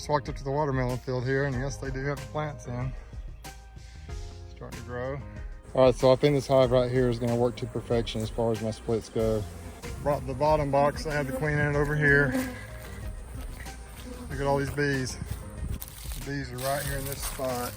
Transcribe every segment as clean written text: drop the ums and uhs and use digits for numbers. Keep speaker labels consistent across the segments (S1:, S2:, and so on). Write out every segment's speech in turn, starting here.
S1: Just walked up to the watermelon field here, and yes, they do have the plants in. Starting to grow. All right, so I think this hive right here is going to work to perfection as far as my splits go. Brought the bottom box, I had the queen in it over here. Look at all these bees. The bees are right here in this spot,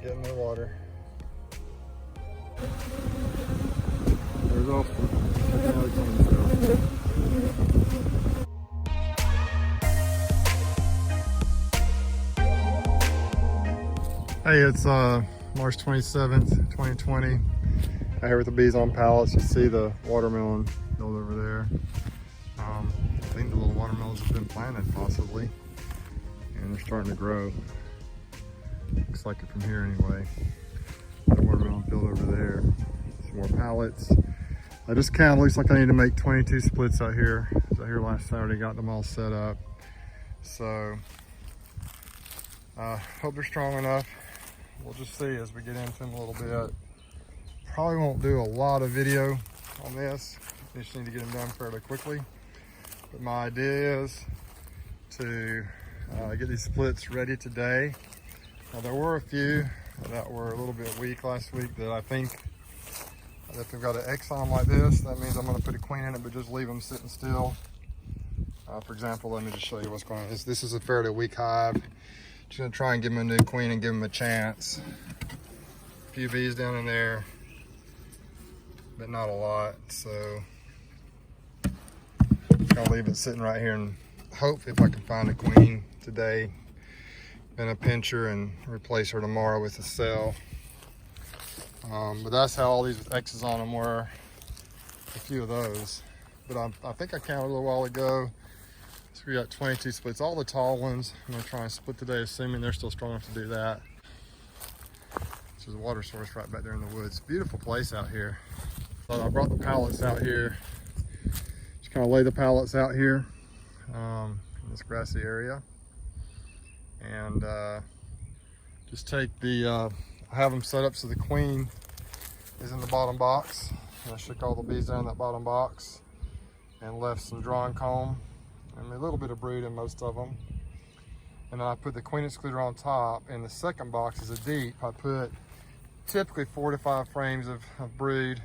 S1: getting their water. There's Austin. Hey, it's March 27th, 2020. I here with the bees on pallets. You see the watermelon field over there. I think the little watermelons have been planted possibly, and they're starting to grow. Looks like it from here anyway. The watermelon field over there. Some more pallets. I just counted, looks like I need to make 22 splits out here. I was out here last Saturday, got them all set up. So, hope they're strong enough. We'll just see as we get into them a little bit. Probably won't do a lot of video on this. We just need to get them done fairly quickly. But my idea is to get these splits ready today. Now, there were a few that were a little bit weak last week that I think if they've got an X on them like this, that means I'm going to put a queen in it, but just leave them sitting still. For example, let me just show you what's going on. This is a fairly weak hive. Just going to try and give them a new queen and give them a chance. A few bees down in there, but not a lot. So I'm going to leave it sitting right here and hope if I can find a queen today, then a pinch her and replace her tomorrow with a cell. But that's how all these X's on them were, a few of those. But I think I counted a little while ago. So we got 22 splits, all the tall ones. I'm gonna try and split today, assuming they're still strong enough to do that. There's a water source right back there in the woods. Beautiful place out here. So I brought the pallets out here. Just kind of lay the pallets out here in this grassy area. And just take the, I have them set up so the queen is in the bottom box. And I shook all the bees down in that bottom box and left some drawn comb and a little bit of brood in most of them. And then I put the queen excluder on top, and the second box is a deep. I put typically 4 to 5 frames of brood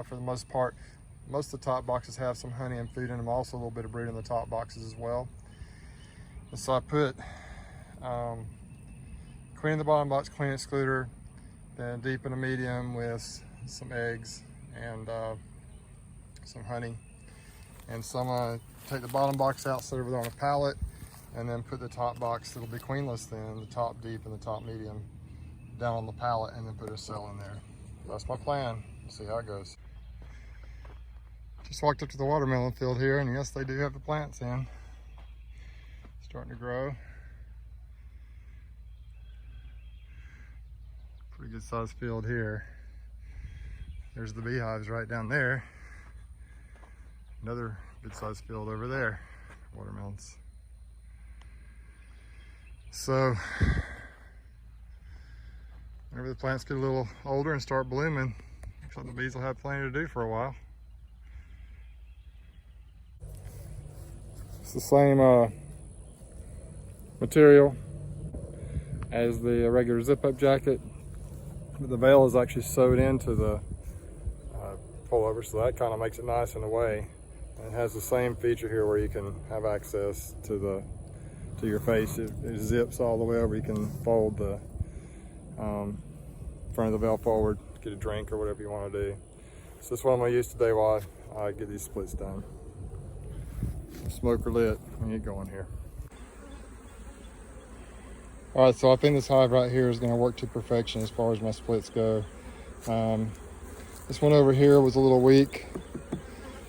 S1: for the most part. Most of the top boxes have some honey and food in them, also a little bit of brood in the top boxes as well. And so I put queen in the bottom box, queen excluder, then deep in a medium with some eggs and some honey. And so I'm gonna take the bottom box out, set it over there on a pallet, and then put the top box, it'll be queenless then, the top deep and the top medium down on the pallet, and then put a cell in there. That's my plan. Let's see how it goes. Just walked up to the watermelon field here, and yes, they do have the plants in. Starting to grow. Pretty good sized field here. There's the beehives right down there. Another good sized field over there, watermelons. So, whenever the plants get a little older and start blooming, looks like the bees will have plenty to do for a while. It's the same material as the regular zip-up jacket, but the veil is actually sewed into the pullover, so that kind of makes it nice in a way. And it has the same feature here where you can have access to your face. It zips all the way over. You can fold the front of the veil forward, get a drink or whatever you want to do. So this is what I'm going to use today while I get these splits done. Smoker lit, we get going here. All right, so I think this hive right here is going to work to perfection as far as my splits go. This one over here was a little weak,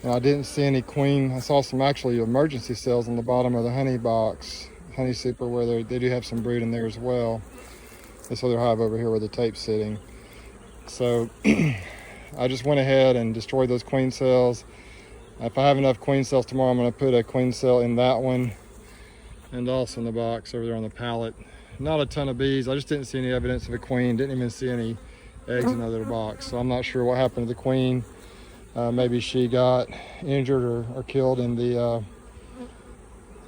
S1: and I didn't see any queen. I saw some actually emergency cells on the bottom of the honey box, honey super, where they do have some brood in there as well. This other hive over here where the tape's sitting. So I just went ahead and destroyed those queen cells. If I have enough queen cells tomorrow, I'm going to put a queen cell in that one and also in the box over there on the pallet. Not a ton of bees. I just didn't see any evidence of a queen. Didn't even see any eggs in the other box. So I'm not sure what happened to the queen. Maybe she got injured or killed in the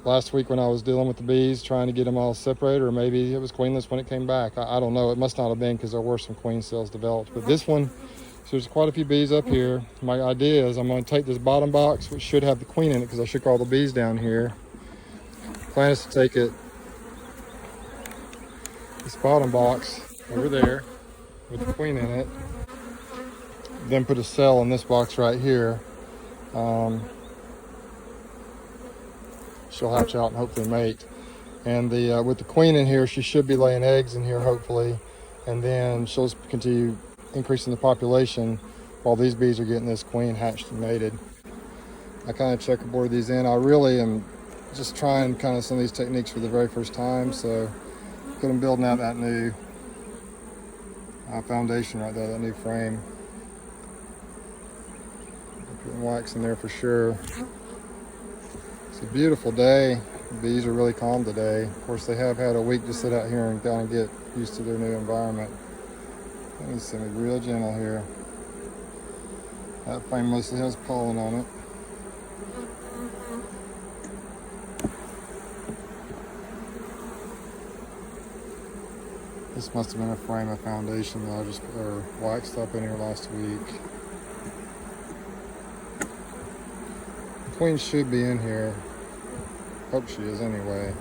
S1: last week when I was dealing with the bees, trying to get them all separated, or maybe it was queenless when it came back. I don't know. It must not have been, because there were some queen cells developed. But this one, so there's quite a few bees up here. My idea is I'm going to take this bottom box, which should have the queen in it because I shook all the bees down here. Plan is to take it, this bottom box over there with the queen in it, then put a cell in this box right here. She'll hatch out and hopefully mate. And the with the queen in here, she should be laying eggs in here hopefully, and then she'll continue increasing the population while these bees are getting this queen hatched and mated. I kind of checkerboard these in. I really am just trying kind of some of these techniques for the very first time, so good I'm building out that new foundation right there, that new frame. Putting wax in there for sure. It's a beautiful day. The bees are really calm today. Of course, they have had a week to sit out here and kind of get used to their new environment. Let me see, be real gentle here. That frame mostly has pollen on it. This must have been a frame of foundation that I just waxed up in here last week. The queen should be in here. Hope she is anyway.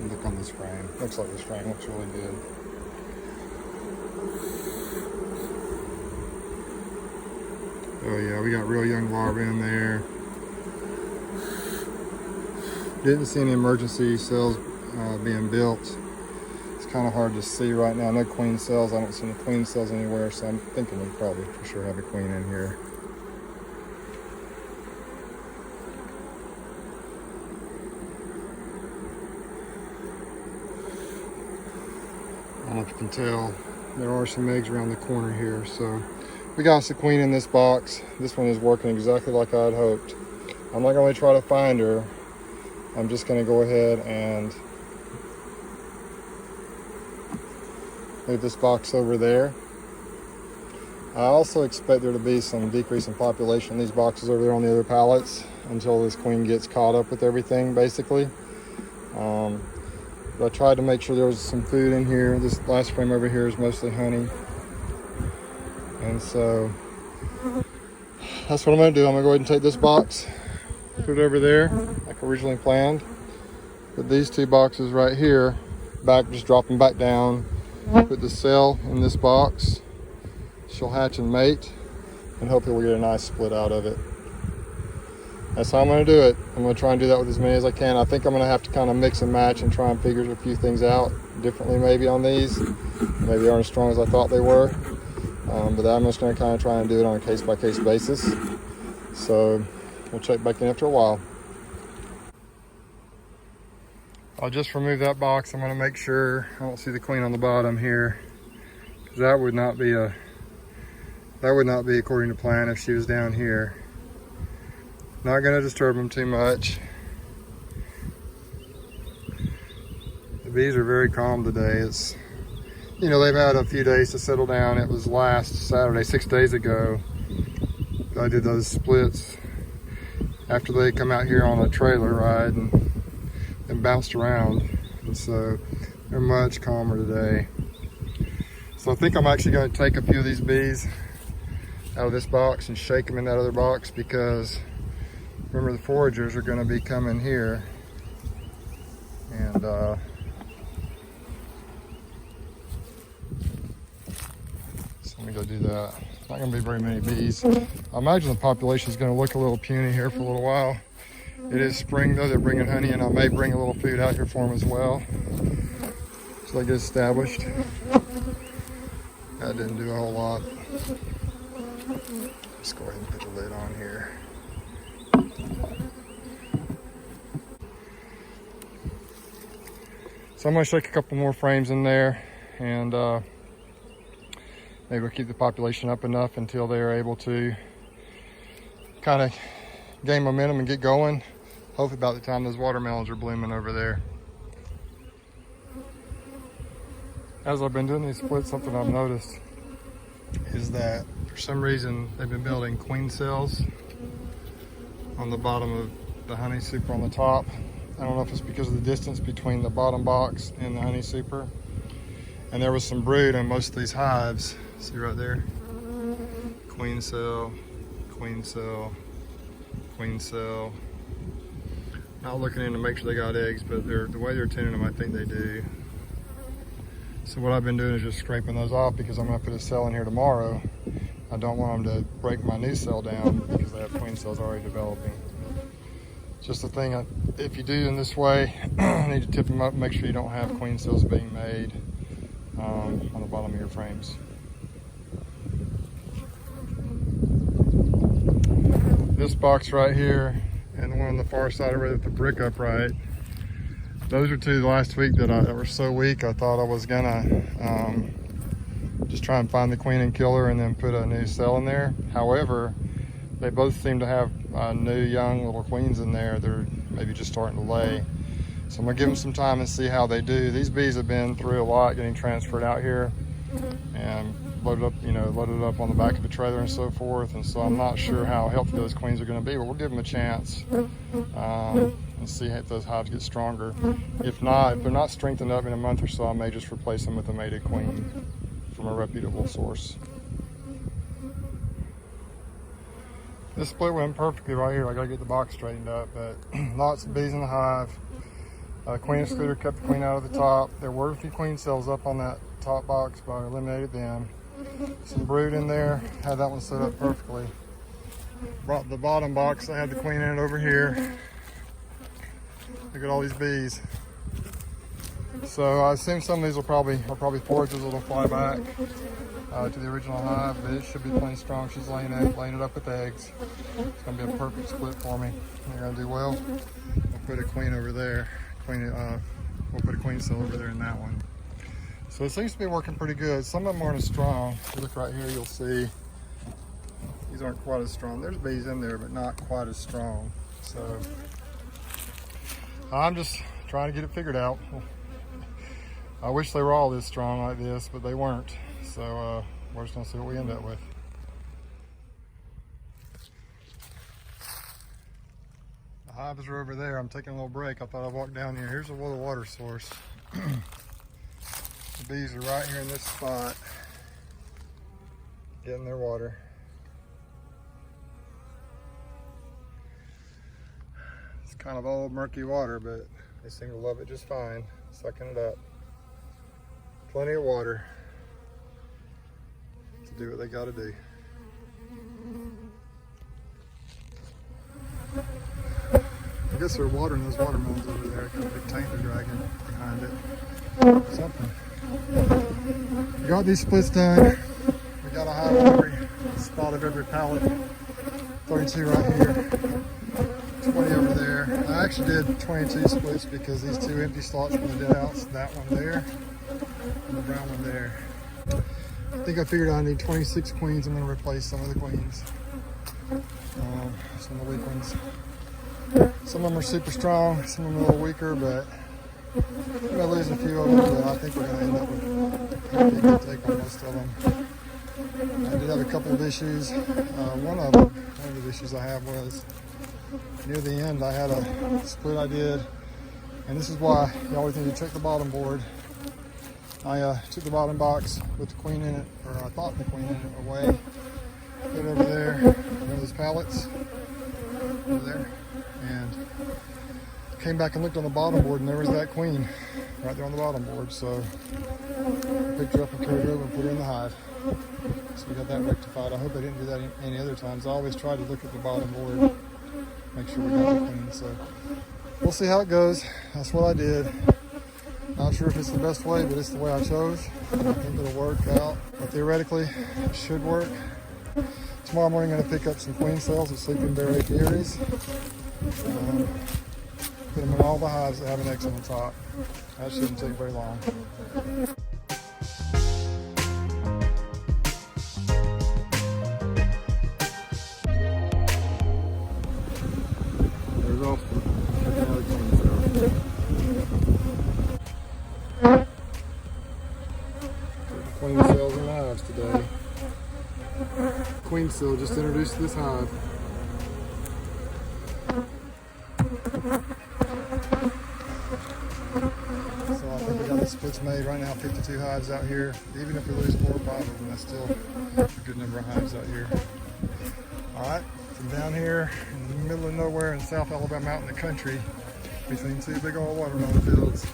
S1: Look on this frame. Looks like this frame looks really good. Oh yeah, we got real young larvae in there. Didn't see any emergency cells being built. It's kind of hard to see right now. No queen cells. I don't see any queen cells anywhere, so I'm thinking we probably for sure have a queen in here. I don't know if you can tell, there are some eggs around the corner here. So we got the queen in this box. This one is working exactly like I had hoped. I'm not going to try to find her. I'm just going to go ahead and move this box over there. I also expect there to be some decrease in population in these boxes over there on the other pallets until this queen gets caught up with everything, basically. But I tried to make sure there was some food in here. This last frame over here is mostly honey. And so that's what I'm going to do. I'm going to go ahead and take this box, put it over there like originally planned. Put these two boxes right here back, just drop them back down. Put the cell in this box. She'll hatch and mate, and hopefully we'll get a nice split out of it. That's how I'm going to do it. I'm going to try and do that with as many as I can. I think I'm going to have to kind of mix and match and try and figure a few things out differently maybe on these. Maybe they aren't as strong as I thought they were. But I'm just going to kind of try and do it on a case-by-case basis. So we'll check back in after a while. I'll just remove that box. I'm going to make sure I don't see the queen on the bottom here, because that would not be according to plan if she was down here. Not going to disturb them too much. The bees are very calm today. It's, you know, they've had a few days to settle down. It was last Saturday, 6 days ago, I did those splits after they come out here on a trailer ride and bounced around. And so they're much calmer today. So I think I'm actually going to take a few of these bees out of this box and shake them in that other box, because remember, the foragers are going to be coming here, and so let me go do that. Not going to be very many bees. I imagine the population is going to look a little puny here for a little while. It is spring though, they're bringing honey, and I may bring a little food out here for them as well, so they get established. That didn't do a whole lot. Let's go ahead and put the lid on here. So I'm going to shake a couple more frames in there, and maybe we'll keep the population up enough until they're able to kind of gain momentum and get going. Hopefully about the time those watermelons are blooming over there. As I've been doing these splits, something I've noticed is that for some reason they've been building queen cells on the bottom of the honey super on the top. I don't know if it's because of the distance between the bottom box and the honey super. And there was some brood on most of these hives. See right there? Queen cell, queen cell, queen cell. Not looking in to make sure they got eggs, but the way they're tending them, I think they do. So what I've been doing is just scraping those off because I'm gonna put a cell in here tomorrow. I don't want them to break my new cell down because they have queen cells already developing. Just a thing, if you do in this way, you need to tip them up, make sure you don't have queen cells being made on the bottom of your frames. This box right here and the one on the far side over with the brick upright, those are two last week that were so weak I thought I was gonna just try and find the queen and kill her and then put a new cell in there. However, they both seem to have new young little queens in there. They're maybe just starting to lay. So I'm gonna give them some time and see how they do. These bees have been through a lot getting transferred out here and loaded up on the back of the trailer and so forth. And so I'm not sure how healthy those queens are gonna be, but we'll give them a chance and see if those hives get stronger. If not, if they're not strengthened up in a month or so, I may just replace them with a mated queen from a reputable source. This split went perfectly right here. I gotta get the box straightened up, but lots of bees in the hive. Queen excluder kept the queen out of the top. There were a few queen cells up on that top box, but I eliminated them. Some brood in there, had that one set up perfectly. Brought the bottom box, I had the queen in it over here. Look at all these bees. So I assume some of these will probably forage as it'll fly back to the original hive, but it should be plenty strong. She's laying it up with eggs. It's gonna be a perfect split for me. They're gonna do well. We'll put a queen over there. We'll put a queen cell over there in that one. So it seems to be working pretty good. Some of them aren't as strong. If you look right here, you'll see these aren't quite as strong. There's bees in there, but not quite as strong. So I'm just trying to get it figured out. I wish they were all this strong like this, but they weren't. So we're just gonna see what we end up with. The hives are over there. I'm taking a little break. I thought I'd walk down here. Here's a little water source. The bees are right here in this spot, getting their water. It's kind of old, murky water, but they seem to love it just fine, sucking it up. Plenty of water to do what they gotta do. I guess they're watering those watermelons over there. Got a big tank they're dragging behind it. Something. We got these splits done. We got a hive on every spot of every pallet. 32 right here, 20 over there. I actually did 22 splits because these two empty slots from the dead outs, that one there and the brown one there. I think I figured I need 26 queens. I'm going to replace some of the queens. Some of the weak ones. Some of them are super strong, some of them are a little weaker, but we're going to lose a few of them, but I think we're going to end up with a good take on most of them. I did have a couple of issues. One of the issues I have was near the end I had a split I did, and this is why you always need to check the bottom board. I took the bottom box with the queen in it, or I thought the queen in it, away, put it over there, one of those pallets over there, and came back and looked on the bottom board, and there was that queen right there on the bottom board. So I picked her up and carried her over and put her in the hive. So we got that rectified. I hope I didn't do that any other times. I always try to look at the bottom board, make sure we got the queen. So we'll see how it goes. That's what I did. Not sure if it's the best way, but it's the way I chose. I think it'll work out. But theoretically, it should work. Tomorrow morning, I'm going to pick up some queen cells of sleeping bear apiaries. Put them in all the hives that have an X on the top. That shouldn't take very long. There's also another queen cell. Queen cells in hives today. Queen cell just introduced to this hive. Looks made right now, 52 hives out here. Even if we lose 4 or 5 of them, that's still a good number of hives out here. All right, so down here in the middle of nowhere in South Alabama out in the country, between 2 big old watermelon fields.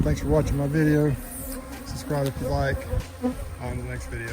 S1: Thanks for watching my video. Subscribe if you like. On to the next video.